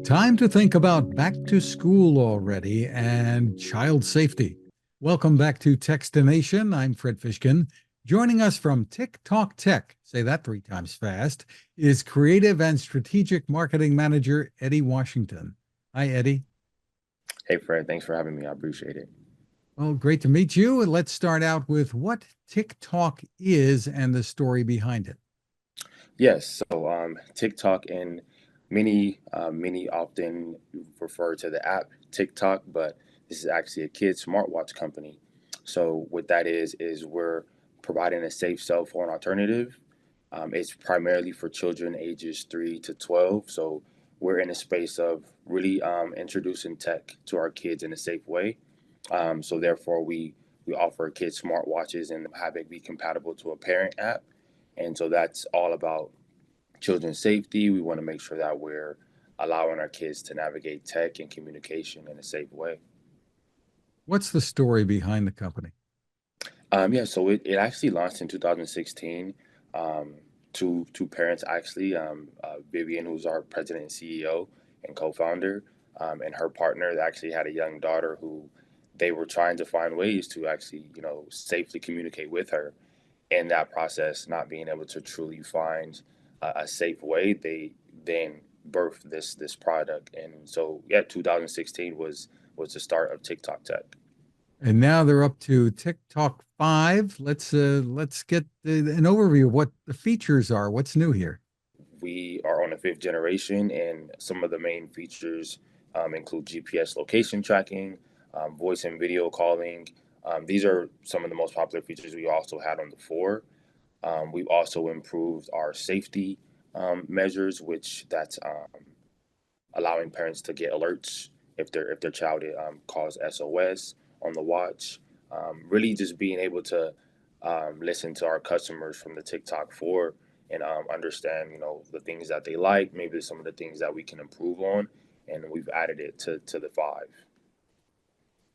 Time to think about back to school already and child safety. Welcome back to Techstination. I'm Fred Fishkin. Joining us from TickTalk Tech, say that three times fast, is Creative and Strategic Marketing Manager Eddie Washington. Hi, Eddie. Hey Fred, thanks for having me. I appreciate it. Well, great to meet you. And let's start out with what TikTok is and the story behind it. Yes, so TikTok and many often refer to the app TikTok, but this is actually a kid smartwatch company. So what that is we're providing a safe cell phone alternative. It's primarily for children ages 3 to 12. So we're in a space of really introducing tech to our kids in a safe way. So therefore, we offer kids smartwatches and have it be compatible to a parent app. And so that's all about children's safety. We want to make sure that we're allowing our kids to navigate tech and communication in a safe way. What's the story behind the company? Yeah, so it actually launched in 2016. Um, two parents actually, Vivian, who's our president and CEO and co-founder, and her partner that actually had a young daughter who they were trying to find ways to actually, safely communicate with her. In that process, not being able to truly find a safe way, they then birthed this product. And so, yeah, 2016 was the start of TikTok Tech. And now they're up to TikTok 5. Let's get an overview of what the features are. What's new here? We are on the fifth generation, and some of the main features include GPS location tracking, voice and video calling. These are some of the most popular features we also had on the four. We've also improved our safety measures, which that's allowing parents to get alerts if their child calls SOS on the watch. Really, just being able to listen to our customers from the TikTok four and understand, the things that they like, maybe some of the things that we can improve on, and we've added it to the five.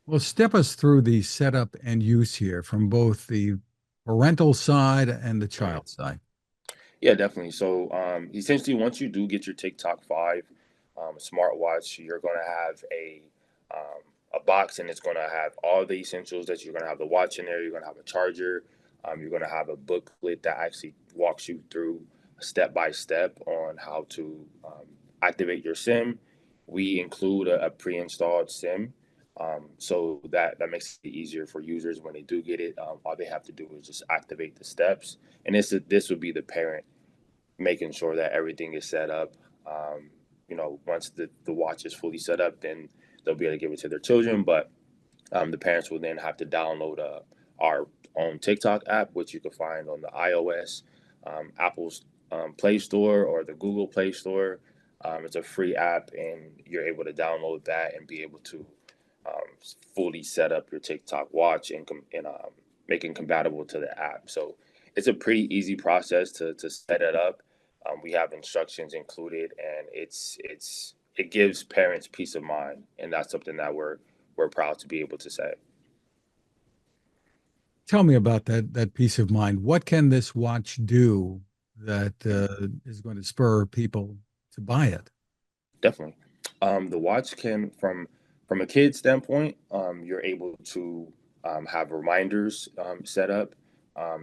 Well, step us through the setup and use here from both the parental side and the Mhm. child side. Yeah, definitely. So essentially, once you do get your TikTok five smartwatch, you're going to have a box, and it's going to have all the essentials that you're going to have the watch in there. You're going to have a charger. You're going to have a booklet that actually walks you through step by step on how to activate your SIM. We include a pre-installed SIM. So that makes it easier for users when they do get it. All they have to do is just activate the steps, and this would be the parent making sure that everything is set up. Once the watch is fully set up, then they'll be able to give it to their children. But the parents will then have to download our own TikTok app, which you can find on the iOS, Apple's Play Store, or the Google Play Store. It's a free app, and you're able to download that and be able to fully set up your TikTok watch and make it compatible to the app. So it's a pretty easy process to set it up. We have instructions included, and it gives parents peace of mind, and that's something that we're proud to be able to say. Tell me about that peace of mind. What can this watch do that is going to spur people to buy it? Definitely. The watch can, from a kid standpoint, you're able to have reminders set up.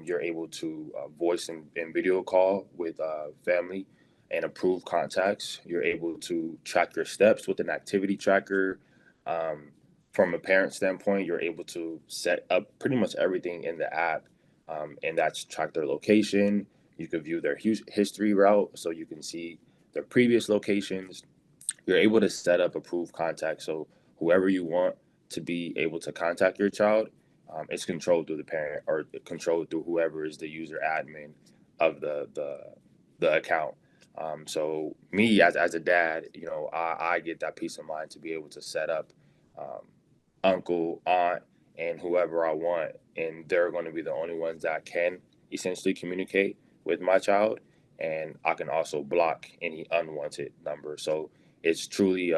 You're able to voice and video call with family and approved contacts. You're able to track your steps with an activity tracker. Um, from a parent standpoint, you're able to set up pretty much everything in the app, and that's track their location. You can view their history route, so you can see their previous locations. You're able to set up approved contacts. So whoever you want to be able to contact your child, it's controlled through the parent or controlled through whoever is the user admin of the account. So me as a dad, I get that peace of mind to be able to set up um, uncle, aunt, and whoever I want, and they're going to be the only ones that can essentially communicate with my child, and I can also block any unwanted number. So it's truly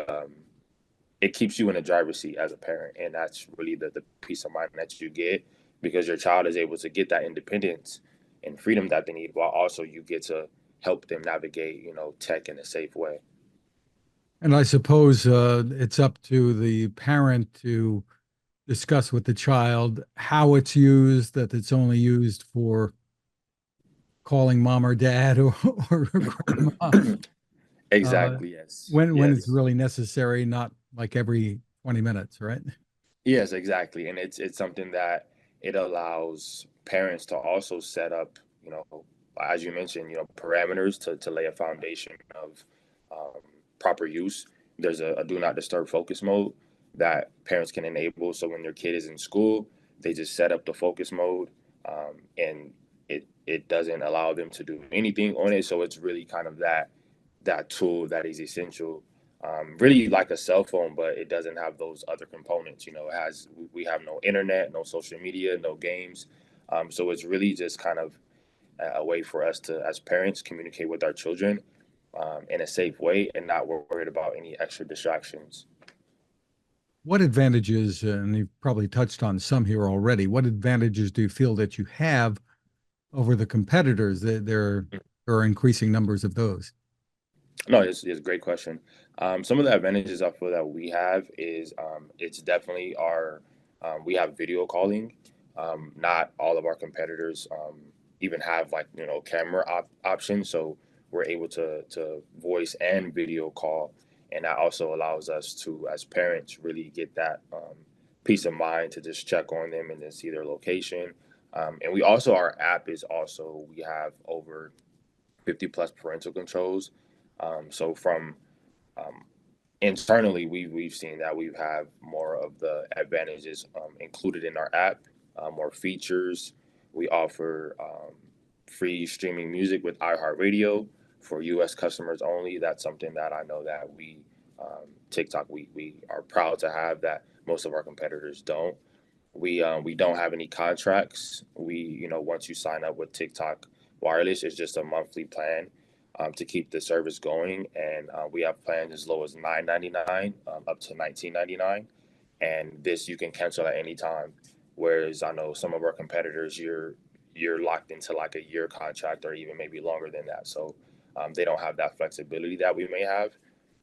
it keeps you in the driver's seat as a parent, and that's really the peace of mind that you get because your child is able to get that independence and freedom that they need, while also you get to help them navigate, tech in a safe way. And I suppose it's up to the parent to discuss with the child how it's used, that it's only used for calling mom or dad or grandma, uh, Exactly. Yes. when it's Yes. really necessary, not like every 20 minutes, right? Yes, exactly. And it's something that it allows parents to also set up, you know, as you mentioned, parameters to lay a foundation of um, proper use. There's a do not disturb focus mode that parents can enable. So when their kid is in school, they just set up the focus mode, and it doesn't allow them to do anything on it. So it's really kind of that tool that is essential, really like a cell phone, but it doesn't have those other components. It has, we have no internet, no social media, no games. So it's really just kind of a way for us to, as parents, communicate with our children in a safe way and not worried about any extra distractions. What advantages, and you've probably touched on some here already, what advantages do you feel that you have over the competitors? There are increasing numbers of those. No, it's a great question. Some of the advantages I feel that we have is it's definitely we have video calling. Not all of our competitors even have like camera options, so we're able to voice and video call, and that also allows us to, as parents, really get that peace of mind to just check on them and then see their location. And we also, our app is also, we have over 50 plus parental controls. So from um, internally, we've seen that we have more of the advantages included in our app, more features. We offer free streaming music with iHeartRadio for U.S. customers only. That's something that I know that TikTok, we are proud to have that most of our competitors don't. We don't have any contracts. Once you sign up with TikTok Wireless, it's just a monthly plan to keep the service going, and we have plans as low as $9.99 up to $19.99, and this you can cancel at any time. Whereas I know some of our competitors, you're locked into like a year contract or even maybe longer than that. So they don't have that flexibility that we may have,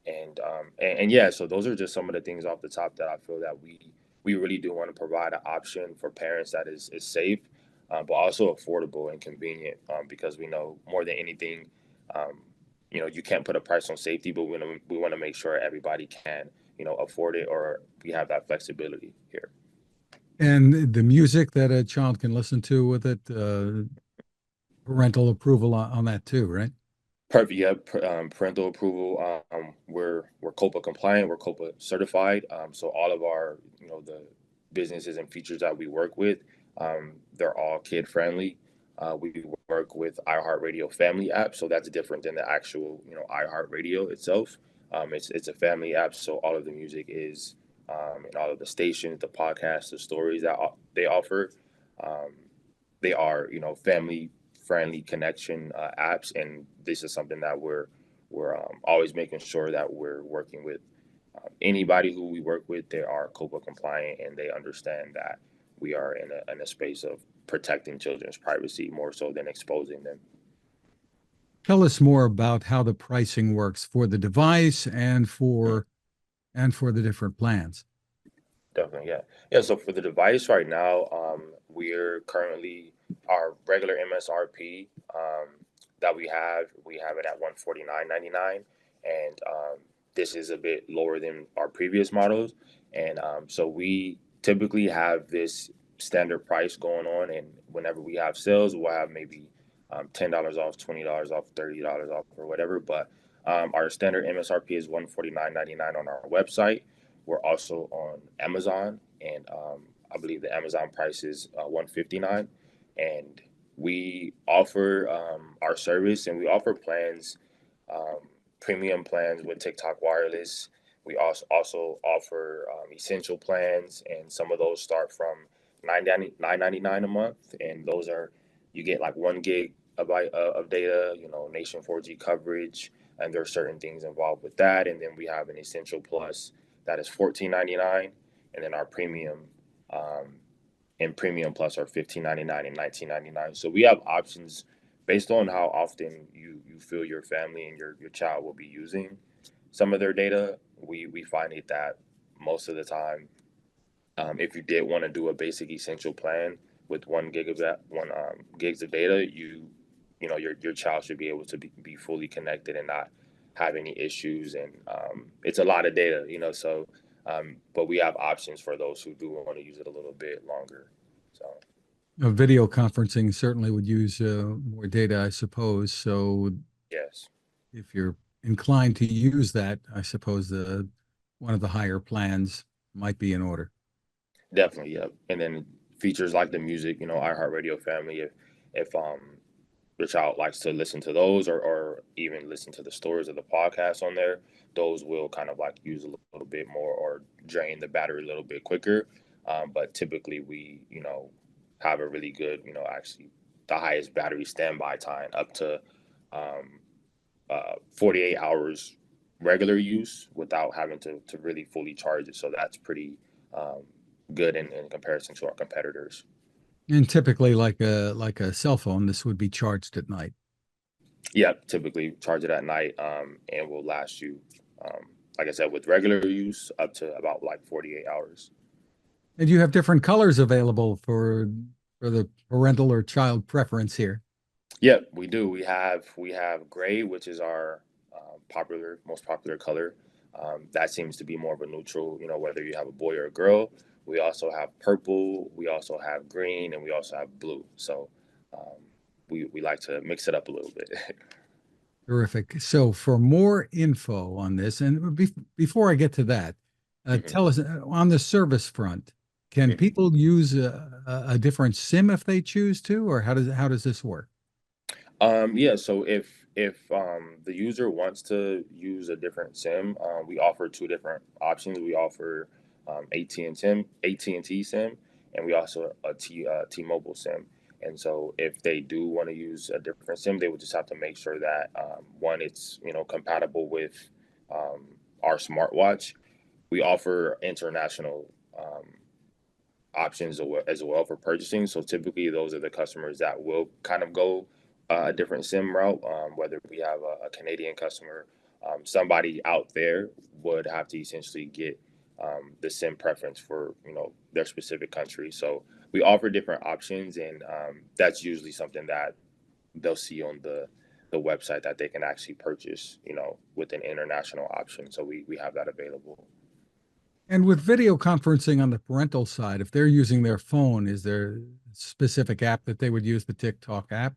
and yeah, so those are just some of the things off the top that I feel that we really do want to provide an option for parents that is safe, but also affordable and convenient, because we know more than anything, um, you can't put a price on safety, but we want to make sure everybody can afford it, or we have that flexibility here. And the music that a child can listen to with it, parental approval on that too, right? Perfect. Yeah, parental approval. We're COPA compliant. We're COPA certified. So all of our the businesses and features that we work with, they're all kid friendly. We work with iHeartRadio Family app, so that's different than the actual iHeartRadio itself. It's a family app, so all of the music is and all of the stations, the podcasts, the stories that they offer. Um, they are family friendly connection apps, and this is something that we're always making sure that we're working with anybody who we work with. They are COPA compliant and they understand that we are in a space of protecting children's privacy more so than exposing them. Tell us more about how the pricing works for the device and for the different plans. Definitely, yeah, yeah. So for the device right now, we're currently, our regular MSRP that we have it at 149.99, and this is a bit lower than our previous models, and so we typically have this standard price going on, and whenever we have sales, we'll have maybe $10 off, $20 off, $30 off, or whatever. But our standard MSRP is 149.99 on our website. We're also on Amazon, and I believe the Amazon price is 159. And we offer our service, and we offer plans, um, premium plans with TikTok Wireless. We also offer essential plans, and some of those start from 9.99 a month, and those are, you get like 1 gig of data, nation 4G coverage, and there are certain things involved with that. And then we have an essential plus that is 14.99, and then our premium um, and premium plus are 15.99 and 19.99. So we have options based on how often you feel your family and your child will be using. some of their data, we find it that most of the time, if you did want to do a basic essential plan with 1 gig of one gigs of data, you know your child should be able to be fully connected and not have any issues. And it's a lot of data, you know. So, but we have options for those who do want to use it a little bit longer. So Video conferencing certainly would use more data, I suppose. So yes. if you're inclined to use that, I suppose the one of the higher plans might be in order. Definitely, yep. And then features like the music, you know, iHeartRadio family. If the child likes to listen to those, or even listen to the stories of the podcast on there, those will kind of like use a little bit more or drain the battery a little bit quicker. But typically, we have a really good, actually the highest battery standby time up to 48 hours regular use without having to really fully charge it. So that's pretty um, good in comparison to our competitors. And typically, like a cell phone, this would be charged at night. Yep, typically charge it at night, and will last you, like I said, with regular use up to about like 48 hours. And you have different colors available for the parental or child preference here. Yep, we do. We have gray, which is our most popular color. That seems to be more of a neutral, whether you have a boy or a girl. We also have purple. We also have green, and we also have blue. So um, we like to mix it up a little bit. Terrific. So for more info on this, and before I get to that, Mhm. tell us on the service front, can Mhm. people use a different SIM if they choose to, or how does this work? Yeah, so if the user wants to use a different SIM, we offer two different options. We offer AT&T SIM, and we also a T-Mobile SIM. And so if they do want to use a different SIM, they would just have to make sure that one, it's compatible with um, our smartwatch. We offer international options as well for purchasing. So typically, those are the customers that will kind of go a different SIM route. Whether we have a Canadian customer, somebody out there would have to essentially get the SIM preference for their specific country. So we offer different options, and that's usually something that they'll see on the website that they can actually purchase, with an international option. So we have that available. And with video conferencing on the parental side, if they're using their phone, is there a specific app that they would use, the TikTok app?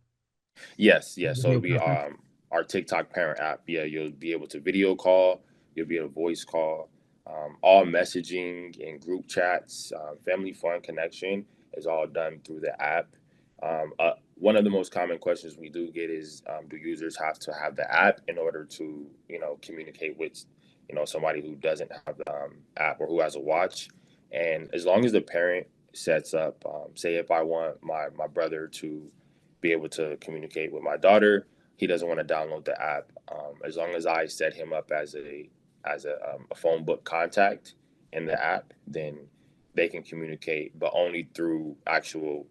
Yes, yes. So Video it'll be conference? our TikTok parent app. Yeah, you'll be able to video call, you'll be able to voice call, all messaging and group chats, family fun connection is all done through the app. One of the most common questions we do get is, do users have to have the app in order to, communicate with, somebody who doesn't have the app or who has a watch? And as long as the parent sets up, say if I want my brother to be able to communicate with my daughter. He doesn't want to download the app. As long as I set him up as a phone book contact in the app, then they can communicate, but only through actual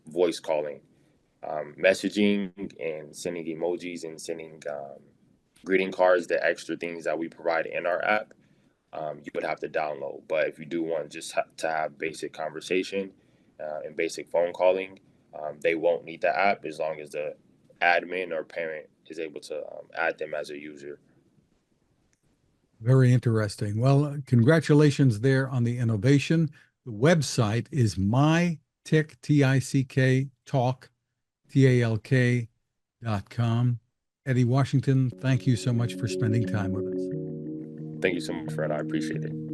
voice calling, messaging, and sending emojis and sending greeting cards. The extra things that we provide in our app, you would have to download. But if you do want just to have basic conversation and basic phone calling, they won't need the app as long as the admin or parent is able to add them as a user. Very interesting. Well, congratulations there on the innovation. The website is mytick, T-I-C-K, talk, TALK.com. Eddie Washington, thank you so much for spending time with us. Thank you so much, Fred. I appreciate it.